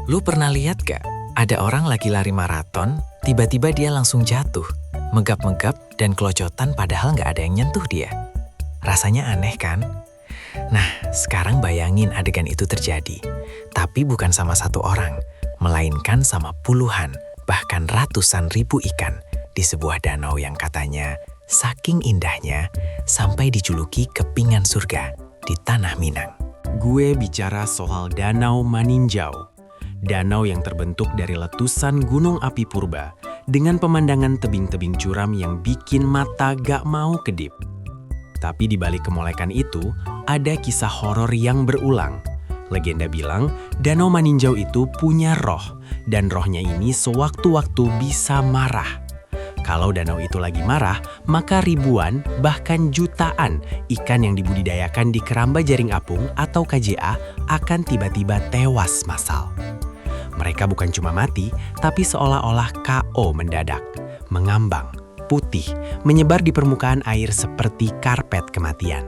Lu pernah lihat gak? Ada orang lagi lari maraton, tiba-tiba dia langsung jatuh, megap-megap dan kelocotan padahal gak ada yang nyentuh dia. Rasanya aneh kan? Nah, sekarang bayangin adegan itu terjadi. Tapi bukan sama satu orang, melainkan sama puluhan, bahkan ratusan ribu ikan di sebuah danau yang katanya saking indahnya sampai dijuluki kepingan surga di Tanah Minang. Gue bicara soal Danau Maninjau. Danau yang terbentuk dari letusan gunung api purba dengan pemandangan tebing-tebing curam yang bikin mata gak mau kedip. Tapi di balik kemolekan itu, ada kisah horor yang berulang. Legenda bilang, Danau Maninjau itu punya roh, dan rohnya ini sewaktu-waktu bisa marah. Kalau danau itu lagi marah, maka ribuan, bahkan jutaan ikan yang dibudidayakan di Keramba Jaring Apung atau KJA akan tiba-tiba tewas massal. Mereka bukan cuma mati, tapi seolah-olah KO mendadak, mengambang, putih, menyebar di permukaan air seperti karpet kematian.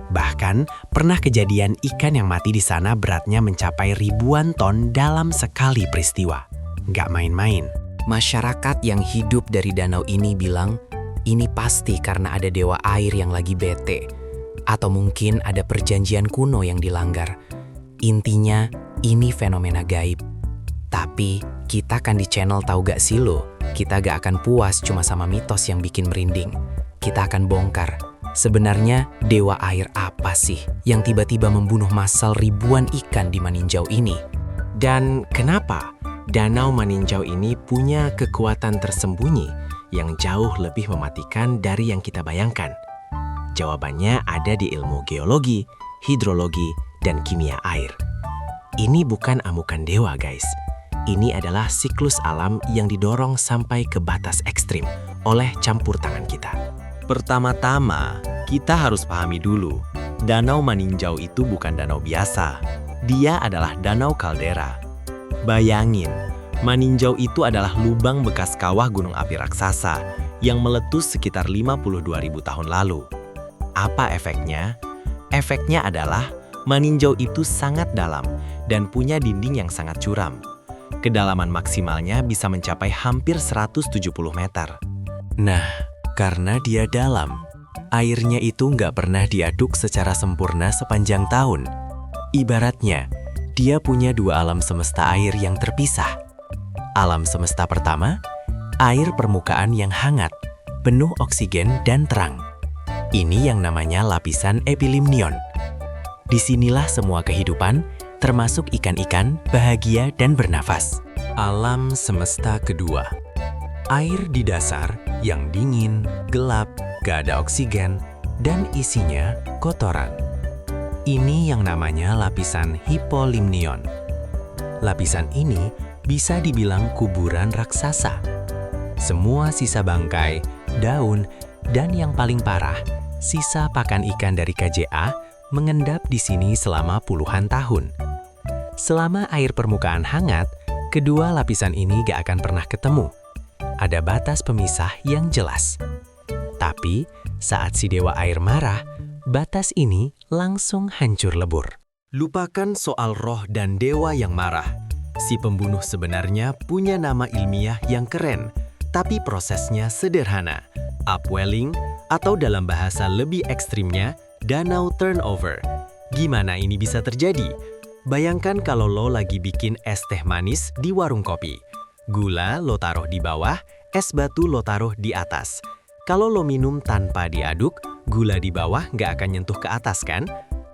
Bahkan, pernah kejadian ikan yang mati di sana beratnya mencapai ribuan ton dalam sekali peristiwa. Nggak main-main. Masyarakat yang hidup dari danau ini bilang, ini pasti karena ada dewa air yang lagi bete. Atau mungkin ada perjanjian kuno yang dilanggar. Intinya, ini fenomena gaib. Tapi, kita kan di channel Tahu Gak Sih Lo, kita gak akan puas cuma sama mitos yang bikin merinding. Kita akan bongkar, sebenarnya dewa air apa sih yang tiba-tiba membunuh massal ribuan ikan di Maninjau ini? Dan kenapa Danau Maninjau ini punya kekuatan tersembunyi yang jauh lebih mematikan dari yang kita bayangkan? Jawabannya ada di ilmu geologi, hidrologi, dan kimia air. Ini bukan amukan dewa, guys. Ini adalah siklus alam yang didorong sampai ke batas ekstrim oleh campur tangan kita. Pertama-tama, kita harus pahami dulu, Danau Maninjau itu bukan danau biasa. Dia adalah danau kaldera. Bayangin, Maninjau itu adalah lubang bekas kawah gunung api raksasa yang meletus sekitar 52.000 tahun lalu. Apa efeknya? Efeknya adalah Maninjau itu sangat dalam dan punya dinding yang sangat curam. Kedalaman maksimalnya bisa mencapai hampir 170 meter. Nah, karena dia dalam, airnya itu nggak pernah diaduk secara sempurna sepanjang tahun. Ibaratnya, dia punya dua alam semesta air yang terpisah. Alam semesta pertama, air permukaan yang hangat, penuh oksigen dan terang. Ini yang namanya lapisan epilimnion. Disinilah semua kehidupan, termasuk ikan-ikan, bahagia dan bernafas. Alam semesta kedua. Air di dasar yang dingin, gelap, gak ada oksigen, dan isinya kotoran. Ini yang namanya lapisan hipolimnion. Lapisan ini bisa dibilang kuburan raksasa. Semua sisa bangkai, daun, dan yang paling parah, sisa pakan ikan dari KJA mengendap di sini selama puluhan tahun. Selama air permukaan hangat, kedua lapisan ini gak akan pernah ketemu. Ada batas pemisah yang jelas. Tapi, saat si dewa air marah, batas ini langsung hancur lebur. Lupakan soal roh dan dewa yang marah. Si pembunuh sebenarnya punya nama ilmiah yang keren, tapi prosesnya sederhana. Upwelling, atau dalam bahasa lebih ekstrimnya, danau turnover. Gimana ini bisa terjadi? Bayangkan kalau lo lagi bikin es teh manis di warung kopi. Gula lo taruh di bawah, es batu lo taruh di atas. Kalau lo minum tanpa diaduk, gula di bawah nggak akan nyentuh ke atas kan?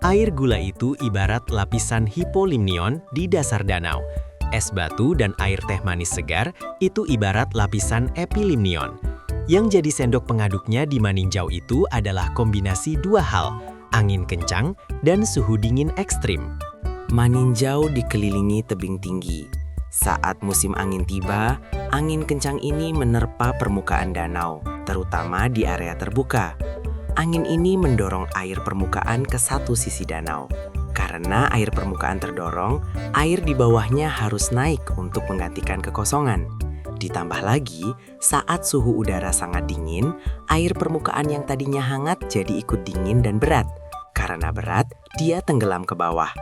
Air gula itu ibarat lapisan hipolimnion di dasar danau. Es batu dan air teh manis segar itu ibarat lapisan epilimnion. Yang jadi sendok pengaduknya di Maninjau itu adalah kombinasi dua hal, angin kencang dan suhu dingin ekstrim. Maninjau dikelilingi tebing tinggi. Saat musim angin tiba, angin kencang ini menerpa permukaan danau, terutama di area terbuka. Angin ini mendorong air permukaan ke satu sisi danau. Karena air permukaan terdorong, air di bawahnya harus naik untuk menggantikan kekosongan. Ditambah lagi, saat suhu udara sangat dingin, air permukaan yang tadinya hangat jadi ikut dingin dan berat. Karena berat, dia tenggelam ke bawah.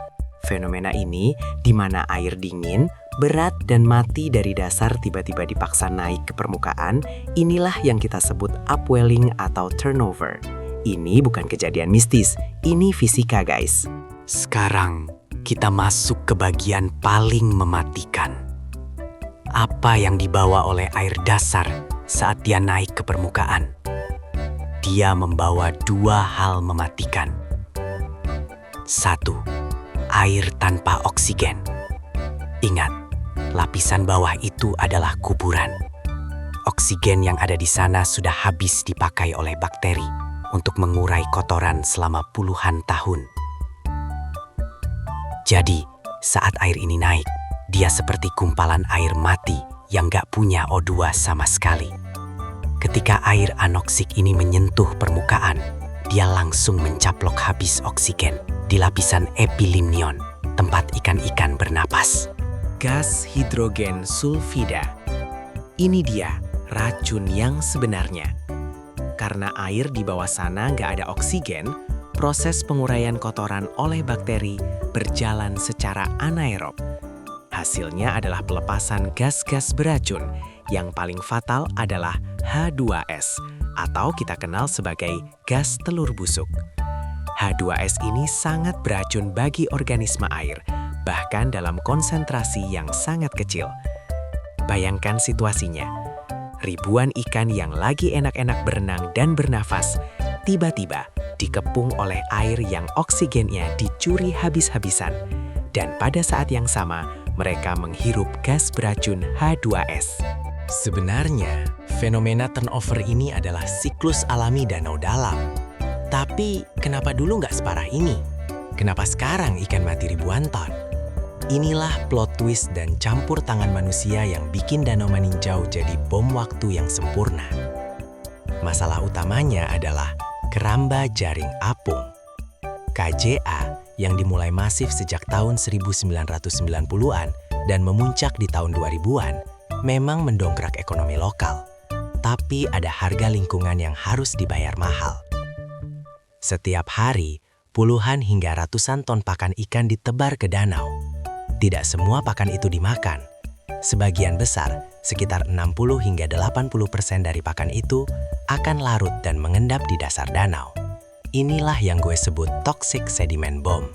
Fenomena ini di mana air dingin, berat dan mati dari dasar tiba-tiba dipaksa naik ke permukaan, inilah yang kita sebut upwelling atau turnover. Ini bukan kejadian mistis, ini fisika guys. Sekarang kita masuk ke bagian paling mematikan. Apa yang dibawa oleh air dasar saat dia naik ke permukaan? Dia membawa dua hal mematikan. Satu, air tanpa oksigen. Ingat, lapisan bawah itu adalah kuburan. Oksigen yang ada di sana sudah habis dipakai oleh bakteri untuk mengurai kotoran selama puluhan tahun. Jadi, saat air ini naik, dia seperti gumpalan air mati yang gak punya O2 sama sekali. Ketika air anoksik ini menyentuh permukaan, dia langsung mencaplok habis oksigen di lapisan epilimnion, tempat ikan-ikan bernapas. Gas hidrogen sulfida. Ini dia racun yang sebenarnya. Karena air di bawah sana nggak ada oksigen, proses penguraian kotoran oleh bakteri berjalan secara anaerob. Hasilnya adalah pelepasan gas-gas beracun. Yang paling fatal adalah H2S atau kita kenal sebagai gas telur busuk. H2S ini sangat beracun bagi organisme air, bahkan dalam konsentrasi yang sangat kecil. Bayangkan situasinya. Ribuan ikan yang lagi enak-enak berenang dan bernafas, tiba-tiba dikepung oleh air yang oksigennya dicuri habis-habisan. Dan pada saat yang sama, mereka menghirup gas beracun H2S. Sebenarnya, fenomena turnover ini adalah siklus alami danau dalam. Tapi, kenapa dulu nggak separah ini? Kenapa sekarang ikan mati ribuan ton? Inilah plot twist dan campur tangan manusia yang bikin Danau Maninjau jadi bom waktu yang sempurna. Masalah utamanya adalah keramba jaring apung. KJA yang dimulai masif sejak tahun 1990-an dan memuncak di tahun 2000-an, memang mendongkrak ekonomi lokal, tapi ada harga lingkungan yang harus dibayar mahal. Setiap hari, puluhan hingga ratusan ton pakan ikan ditebar ke danau. Tidak semua pakan itu dimakan. Sebagian besar, sekitar 60 hingga 80% dari pakan itu akan larut dan mengendap di dasar danau. Inilah yang gue sebut toxic sediment bomb.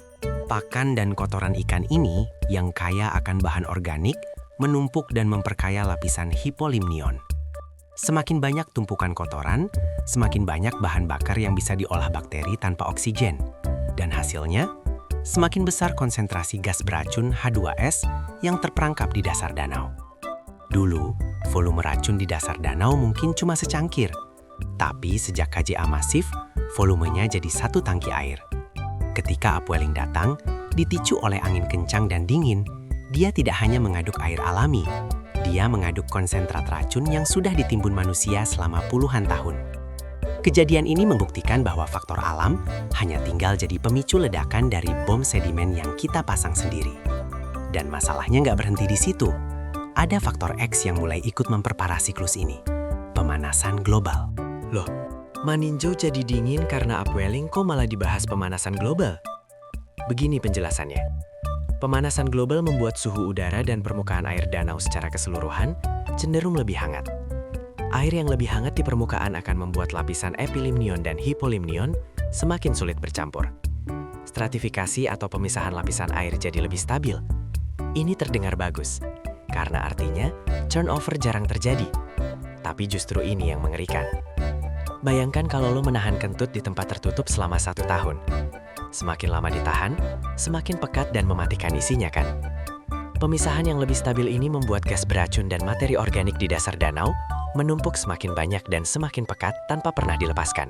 Pakan dan kotoran ikan ini yang kaya akan bahan organik, menumpuk dan memperkaya lapisan hipolimnion. Semakin banyak tumpukan kotoran, semakin banyak bahan bakar yang bisa diolah bakteri tanpa oksigen. Dan hasilnya, semakin besar konsentrasi gas beracun H2S yang terperangkap di dasar danau. Dulu, volume racun di dasar danau mungkin cuma secangkir. Tapi sejak KJA masif, volumenya jadi 1 tangki air. Ketika upwelling datang, dipicu oleh angin kencang dan dingin, dia tidak hanya mengaduk air alami, dia mengaduk konsentrat racun yang sudah ditimbun manusia selama puluhan tahun. Kejadian ini membuktikan bahwa faktor alam hanya tinggal jadi pemicu ledakan dari bom sedimen yang kita pasang sendiri. Dan masalahnya nggak berhenti di situ. Ada faktor X yang mulai ikut memperparah siklus ini. Pemanasan global. Loh, Maninjau jadi dingin karena upwelling kok malah dibahas pemanasan global? Begini penjelasannya. Pemanasan global membuat suhu udara dan permukaan air danau secara keseluruhan cenderung lebih hangat. Air yang lebih hangat di permukaan akan membuat lapisan epilimnion dan hipolimnion semakin sulit bercampur. Stratifikasi atau pemisahan lapisan air jadi lebih stabil. Ini terdengar bagus, karena artinya turnover jarang terjadi. Tapi justru ini yang mengerikan. Bayangkan kalau lo menahan kentut di tempat tertutup selama 1 tahun. Semakin lama ditahan, semakin pekat dan mematikan isinya kan? Pemisahan yang lebih stabil ini membuat gas beracun dan materi organik di dasar danau menumpuk semakin banyak dan semakin pekat tanpa pernah dilepaskan.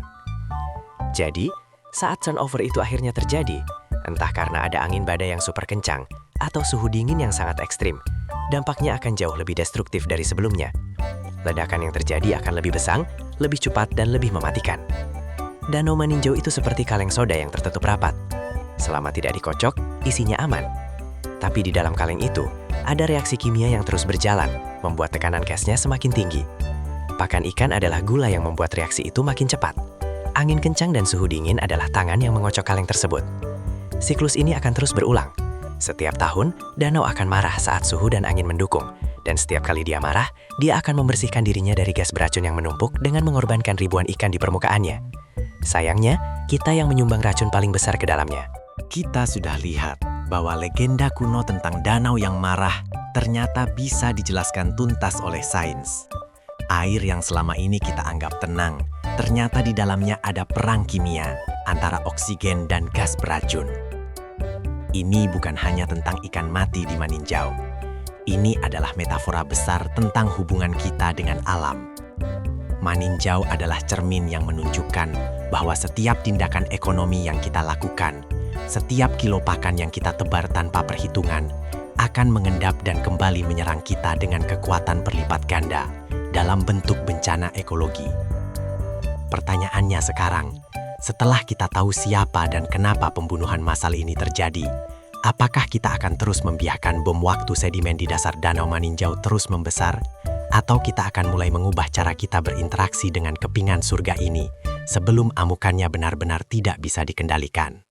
Jadi, saat turnover itu akhirnya terjadi, entah karena ada angin badai yang super kencang atau suhu dingin yang sangat ekstrim, dampaknya akan jauh lebih destruktif dari sebelumnya. Ledakan yang terjadi akan lebih besar, lebih cepat, dan lebih mematikan. Danau Maninjau itu seperti kaleng soda yang tertutup rapat. Selama tidak dikocok, isinya aman. Tapi di dalam kaleng itu, ada reaksi kimia yang terus berjalan, membuat tekanan gasnya semakin tinggi. Pakan ikan adalah gula yang membuat reaksi itu makin cepat. Angin kencang dan suhu dingin adalah tangan yang mengocok kaleng tersebut. Siklus ini akan terus berulang. Setiap tahun, danau akan marah saat suhu dan angin mendukung. Dan setiap kali dia marah, dia akan membersihkan dirinya dari gas beracun yang menumpuk dengan mengorbankan ribuan ikan di permukaannya. Sayangnya, kita yang menyumbang racun paling besar ke dalamnya. Kita sudah lihat bahwa legenda kuno tentang danau yang marah ternyata bisa dijelaskan tuntas oleh sains. Air yang selama ini kita anggap tenang, ternyata di dalamnya ada perang kimia antara oksigen dan gas beracun. Ini bukan hanya tentang ikan mati di Maninjau. Ini adalah metafora besar tentang hubungan kita dengan alam. Maninjau adalah cermin yang menunjukkan bahwa setiap tindakan ekonomi yang kita lakukan, setiap kilo pakan yang kita tebar tanpa perhitungan, akan mengendap dan kembali menyerang kita dengan kekuatan berlipat ganda dalam bentuk bencana ekologi. Pertanyaannya sekarang, setelah kita tahu siapa dan kenapa pembunuhan massal ini terjadi, apakah kita akan terus membiarkan bom waktu sedimen di dasar Danau Maninjau terus membesar? Atau kita akan mulai mengubah cara kita berinteraksi dengan kepingan surga ini sebelum amukannya benar-benar tidak bisa dikendalikan?